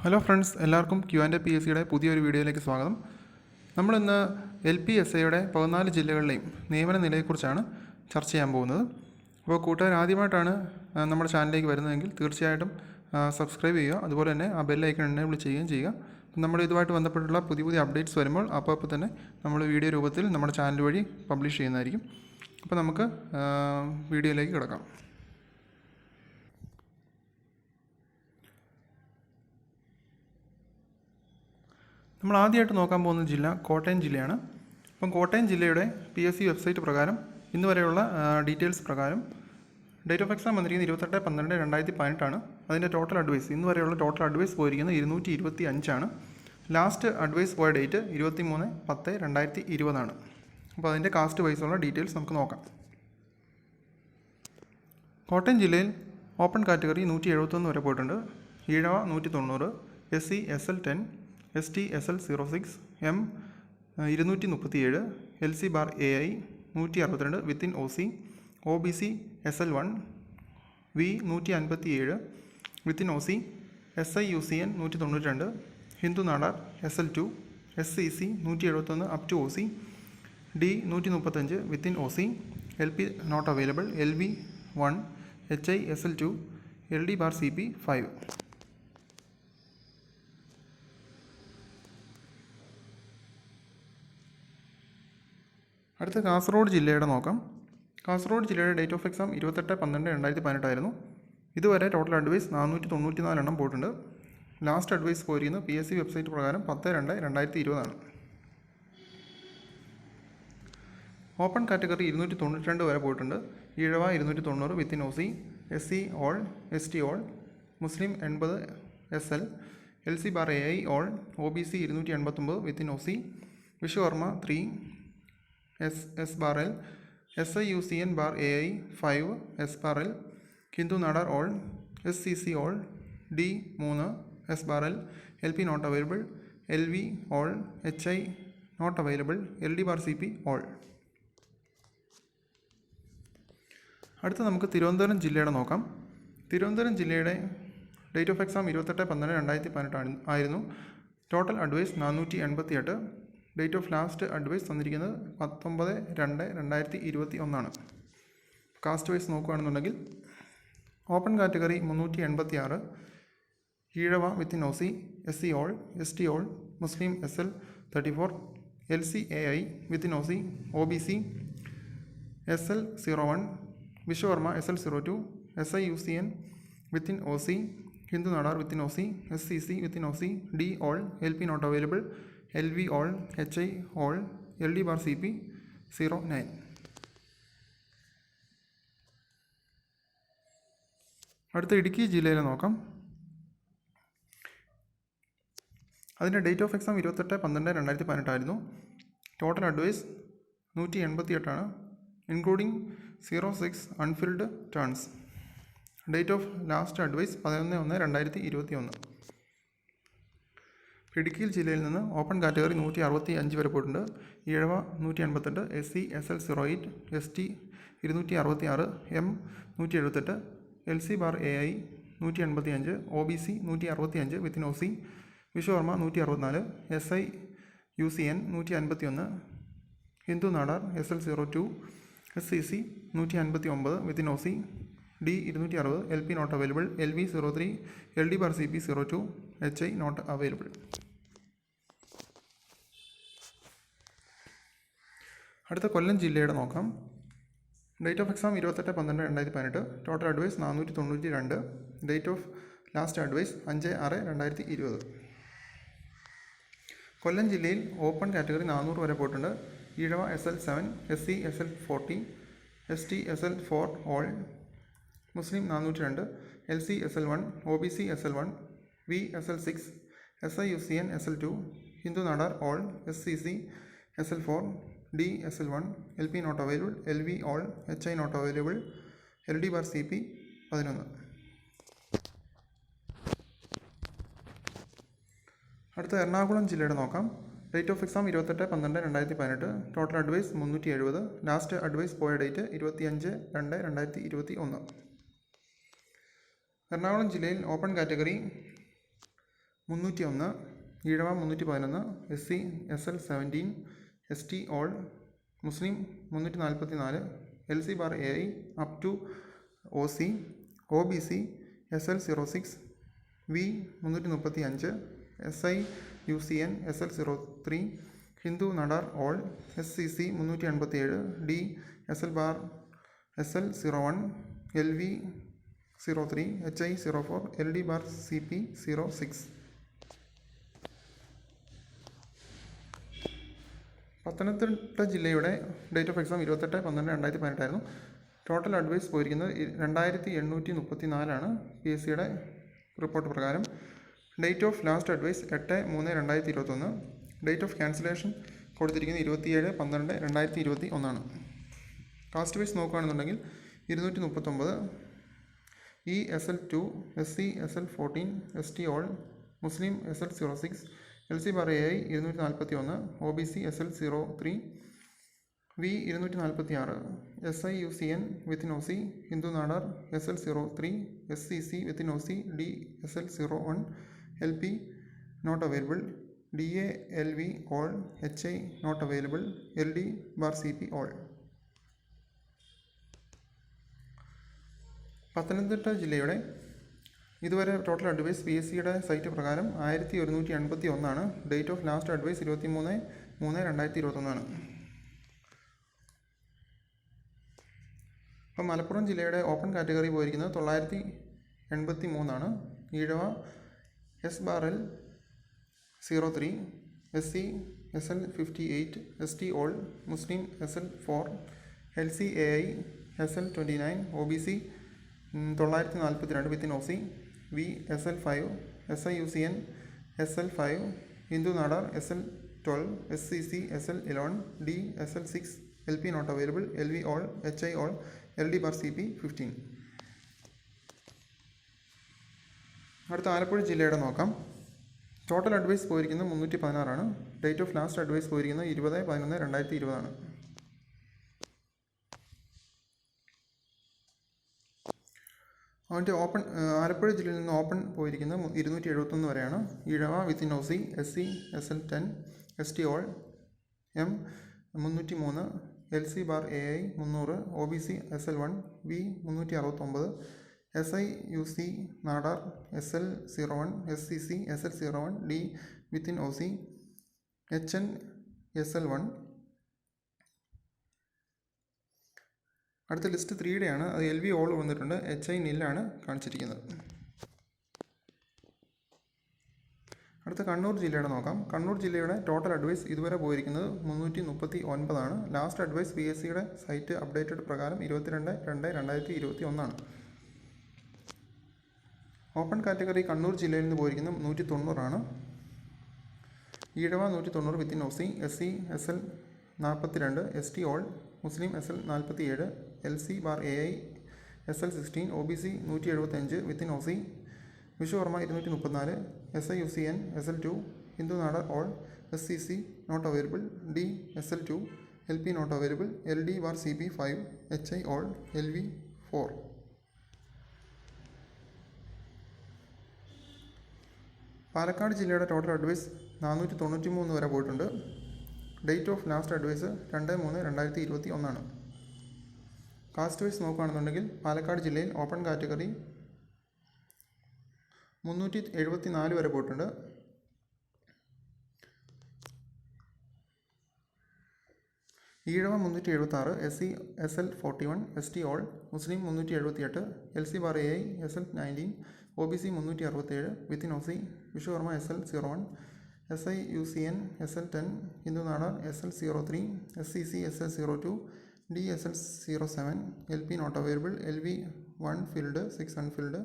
Hello friends, എല്ലാവർക്കും Q&A പുതിയൊരു വീഡിയോയിലേക്ക് സ്വാഗതം. നമ്മളിന്ന് LPSAയുടെ 14 ജില്ലകളിലെയും നിയമന നിലയെക്കുറിച്ചാണ് ചർച്ച ചെയ്യാൻ പോകുന്നത്. അപ്പോൾ കൂട്ടുകാർ ആദ്യമായിട്ടാണ് നമ്മുടെ ചാനലിലേക്ക് വരുന്നതെങ്കിൽ തീർച്ചയായിട്ടും സബ്സ്ക്രൈബ് ചെയ്യുക. അതുപോലെ തന്നെ ആ ബെൽ ഐക്കൺ എനേബിൾ ചെയ്യുകയും ചെയ്യുക. നമ്മൾ ഇതുമായിട്ട് ബന്ധപ്പെട്ടുള്ള പുതിയ അപ്ഡേറ്റ്സ് വരുമ്പോൾ അപ്പോൾ തന്നെ നമ്മൾ വീഡിയോ രൂപത്തിൽ നമ്മുടെ ചാനൽ വഴി പബ്ലിഷ് ചെയ്യുന്നതായിരിക്കും. അപ്പോൾ നമുക്ക് വീഡിയോയിലേക്ക് കിടക്കാം. നമ്മൾ ആദ്യമായിട്ട് നോക്കാൻ പോകുന്ന ജില്ല കോട്ടയം ജില്ലയാണ്. അപ്പം കോട്ടയം ജില്ലയുടെ PSC വെബ്സൈറ്റ് പ്രകാരം ഇന്ന് വരെയുള്ള ഡീറ്റെയിൽസ് പ്രകാരം ഡേറ്റ് ഓഫ് എക്സാം വന്നിരിക്കുന്നത് 28/12/2018 അതിൻ്റെ ടോട്ടൽ അഡ്വൈസ് ഇന്ന് വരെയുള്ള ടോട്ടൽ അഡ്വൈസ് പോയിരിക്കുന്നത് 225 ലാസ്റ്റ് അഡ്വൈസ് പോയ ഡേറ്റ് 23/10/2020 അപ്പോൾ അതിൻ്റെ കാസ്റ്റ് വൈസുള്ള ഡീറ്റെയിൽസ് നമുക്ക് നോക്കാം. കോട്ടയം ജില്ലയിൽ ഓപ്പൺ കാറ്റഗറി 171 വരെ പോയിട്ടുണ്ട്. Ezhava 190, SC SL10, ST SL06, M 237, LC bar AI 162 within OC, OBC SL1 V 157 within OC, SI UCN 192, Hindu Nadar SL2, SCC 171 up to OC, D 135 within OC, LP not available, LV 1, HI SL2, LD bar CP 5. അടുത്ത കാസർഗോഡ് ജില്ലയുടെ നോക്കാം. കാസർഗോഡ് ജില്ലയുടെ date of exam 28/12/2018 ഇതുവരെ total advice 494 പോയിട്ടുണ്ട്. Last advice പോയിരിക്കുന്നത് PSC website പ്രകാരം 10/2/2020 open category 292 വരെ പോയിട്ടുണ്ട്. Ezhava 290 within OC, SC all, ST all, Muslim 80 SL, LC bar AI all, OBC 289 within OC, Vishwakarma 3, S bar L, SI UCN bar AI 5, S bar L, Hindu Nadar all, SCC all, D 3, S bar L, LP not available, LV all, HI not available, LD bar CP all. അടുത്ത നമുക്ക് തിരുവനന്തപുരം ജില്ലയുടെ നോക്കാം. തിരുവനന്തപുരം ജില്ലയുടെ date of exam 28/12/2018 ആയിരുന്നു. Total advice 488. Date of last advice തന്നിരിക്കുന്നത് 19/2/2021. Caste wise നോക്കുകയാണെന്നുണ്ടെങ്കിൽ open category 386, Ezhava within OC, SC all, ST all, Muslim SL 34, LC AI within OC, OBC SL 01, Vishwakarma SL 02, SI UCN within OC, Hindu Nadar within OC, SCC within OC, D all, LP not available, LV all, HI all, LD bar CP 09. അടുത്ത ഇടുക്കി ജില്ലയിൽ നോക്കാം. അതിൻ്റെ date of exam 28/12/2018 ആയിരുന്നു. Total advice 188 including 06 unfilled turns. Date of last advice 11/1/2021. Idukki ജില്ലയിൽ നിന്ന് open category 165 വരെ പോയിട്ടുണ്ട്. Ezhava 188, SC SL 08, ST 266, M 178, LC bar AI 185, OBC 165 within OC, Vishwakarma 164, SI UCN 151, Hindu Nadar SL 02, SCC 159 within OC, D 260, LP not available, LV 03, LD bar CP 02, HI not available. അടുത്ത കൊല്ലം ജില്ലയുടെ നോക്കാം. Date of exam 28/12/2018, total advice 492. Date of last advice 5/6/2020. Kollam ജില്ലയിൽ open category 400 വരെ പോയിട്ടുണ്ട്. Ezhava SL 7, SC SL 40, ST SL 4 all, Muslim 402, LC SL 1, OBC SL 1, V SL 6, SI UCN SL 2, Hindu Nadar all, SCC SL 4, D SL 1, LP not available, LV all, HI not available, LD bar CP 11. അടുത്ത എറണാകുളം ജില്ലയുടെ നോക്കാം. Date of exam 28/12/2018, total advice 370. Last advice പോയ date 25/2/2021. Ernakulam ജില്ലയിൽ open category 301, Ezhava 311, SC SL 17, ST all, Muslim 344, LC bar AI up to OC, OBC SL 06, V 335, SI UCN SL 03, Hindu Nadar all, SCC 387, D SL bar SL 01, LV 03, HI 04, LD bar CP 06. Pathanamthitta ജില്ലയുടെ date of exam 28/12/2018 ആയിരുന്നു. Total advice പോയിരിക്കുന്നത് 2834 PSCയുടെ report പ്രകാരം. Date of last advice 8/3/2021. Date of cancellation കൊടുത്തിരിക്കുന്നത് 27/12/2021. Cast wise നോക്കുകയാണെന്നുണ്ടെങ്കിൽ 239, ESL 2, SC SL 14, ST all, Muslim SL 06, LC bar AI 241, OBC SL 03, V 246, SI UCN within OC, Hindu Nadar SL 03, SCC within OC, D SL 01, LP not available, DA LV all, HI not available, LD bar CP all. Pathanamthitta ജില്ലയുടെ ഇതുവരെ total advice PSCയുടെ site പ്രകാരം 1181. Date of last advice 23/3/2021. അപ്പം മലപ്പുറം ജില്ലയുടെ open category പോയിരിക്കുന്നത് 983. Ezhava S bar L 03, SC SL 58, ST all, Muslim SL 4, LC AI SL 29, OBC 942 within OC, V SL 5, SI UCN SL 5, Hindu Nadar SL 12, SCC SL 11, D SL 6, LP not available, LV all, HI all, LD bar CP 15. അടുത്ത ആലപ്പുഴ ജില്ലയുടെ നോക്കാം. Total advice പോയിരിക്കുന്നത് 316. Date of last advice പോയിരിക്കുന്നത് 20/11/2020. അവൻ്റെ open Alappuzha ജില്ലയിൽ നിന്ന് open പോയിരിക്കുന്നത് 271 വരെയാണ്. Ezhava within OC, SC SL 10, ST all, M 303, LC bar AI 300, OBC SL 1, V 369, SI UC Nadar SL 01, SCC SL 01, D within OC, HN SL 1. അടുത്ത list 3യുടെയാണ്. അത് LV all വന്നിട്ടുണ്ട്, HI നില്ലാണ് കാണിച്ചിരിക്കുന്നത്. അടുത്ത കണ്ണൂർ ജില്ലയുടെ നോക്കാം. കണ്ണൂർ ജില്ലയുടെ ടോട്ടൽ അഡ്വൈസ് ഇതുവരെ പോയിരിക്കുന്നത് 339. ലാസ്റ്റ് അഡ്വൈസ് PSCയുടെ സൈറ്റ് അപ്ഡേറ്റഡ് പ്രകാരം 22/2/2021. ഓപ്പൺ കാറ്റഗറി കണ്ണൂർ ജില്ലയിൽ നിന്ന് പോയിരിക്കുന്നത് 190. Ezhava 190 within OC, SC SL 42, ST all, Muslim SL 47, LC bar AI SL 16, OBC 175 within OC, Vishwakarma 234, SI UCN SL 2, Hindu Nadar all, SCC not available, D SL 2, LP not available, LD bar CP 5, HI all, LV 4. Palakkad ജില്ലയുടെ total advice 493 വരെ പോയിട്ടുണ്ട്. Date of last advice 2/3/2021. Caste wise നോക്കുകയാണെന്നുണ്ടെങ്കിൽ പാലക്കാട് ജില്ലയിൽ open category 374 വരെ പോയിട്ടുണ്ട്. Ezhava 376, SC SL 41, ST all, Muslim 378, LC bar AI SL 19, OBC 367 within OC, Vishwakarma SL 01, SI UCN SL 10, Hindu Nadar SL 03, SCC SL 02, D SL 07, LP not available, LV 1 filled, 6 unfilled,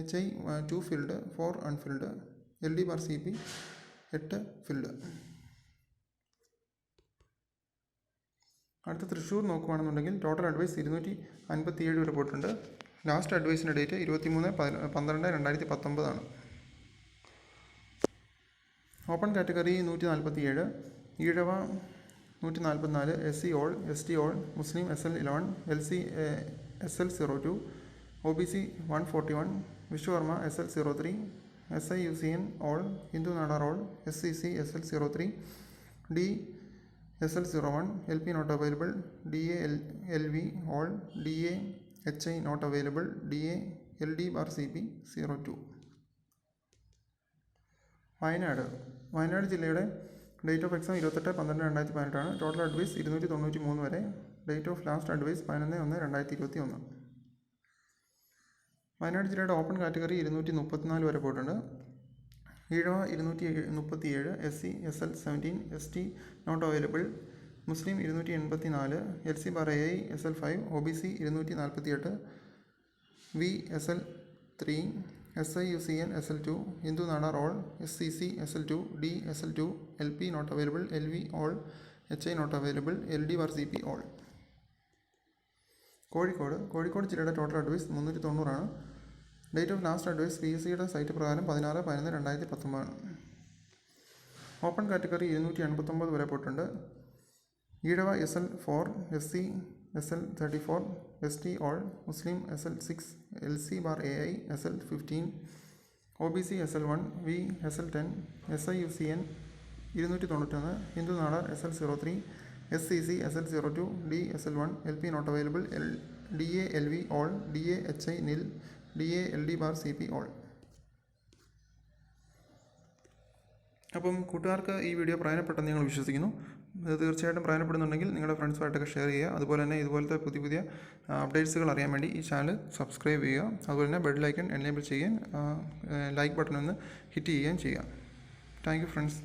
HI 2 filled, 4 unfilled, LD bar CP 8 filled. അടുത്ത തൃശ്ശൂർ നോക്കുകയാണെന്നുണ്ടെങ്കിൽ total advice 257 വരെ പോയിട്ടുണ്ട്. Last അഡ്വൈസിൻ്റെ date 23/12/2019. Open category 147, Ezhava 144, SC all, ST all, Muslim SL 11, LC SL 02, OBC 141, Vishwakarma SL 03, SIUCN all, Hindu Nadar all, SCC SL03, D SL01, LP not available, DA LV all, DA HI not available, DA LD bar CP 02. Wayanad ജില്ലയുടെ date of exam 28/12/2018. Total advice 293 വരെ. Date of last advice 11/1/2021. Wayanad ജില്ലയുടെ open category 234 വരെ പോയിട്ടുണ്ട്. Ezhava 237, SC SL 17, ST not available, Muslim 284, LC bar AI SL 5, OBC 248, V SL 3, SIUCN SL 2, Hindu Nadar all, SCC SL 2, D SL 2, LP not available, LV all, HI not available, LD bar CP all. Kozhikode ജില്ലയുടെ total advice 390 ആണ്. Date of last advice PSCയുടെ site പ്രകാരം 16/11/2019. Open category 289 വരെ പോയിട്ടുണ്ട്. Ezhava SL 4, SC SL 34, ST all, മുസ്ലിം SL 6, LC bar AI SL 15, OBC SL 1, V SL 10, SIUCN 291, Hindu Nadar SL 03, SCC SL 02, D SL 1, LP not available, DA LV all, DA HI nil, DA LD bar CP all. അപ്പം കൂട്ടുകാർക്ക് ഈ video പ്രയോജനപ്പെട്ടെന്ന് ഞങ്ങൾ വിശ്വസിക്കുന്നു. ഇത് തീർച്ചയായിട്ടും പ്രയോജനപ്പെടുന്നുണ്ടെങ്കിൽ നിങ്ങളുടെ ഫ്രണ്ട്സുമായിട്ടൊക്കെ share ചെയ്യുക. അതുപോലെ തന്നെ ഇതുപോലത്തെ പുതിയ അപ്ഡേറ്റ്സുകൾ അറിയാൻ വേണ്ടി ഈ ചാനൽ സബ്സ്ക്രൈബ് ചെയ്യുക. അതുപോലെ തന്നെ ബെൽ ഐക്കൺ എനേബിൾ ചെയ്യാൻ, ലൈക്ക് ബട്ടൺ ഒന്ന് ഹിറ്റ് ചെയ്യുകയും ചെയ്യുക. Thank you friends.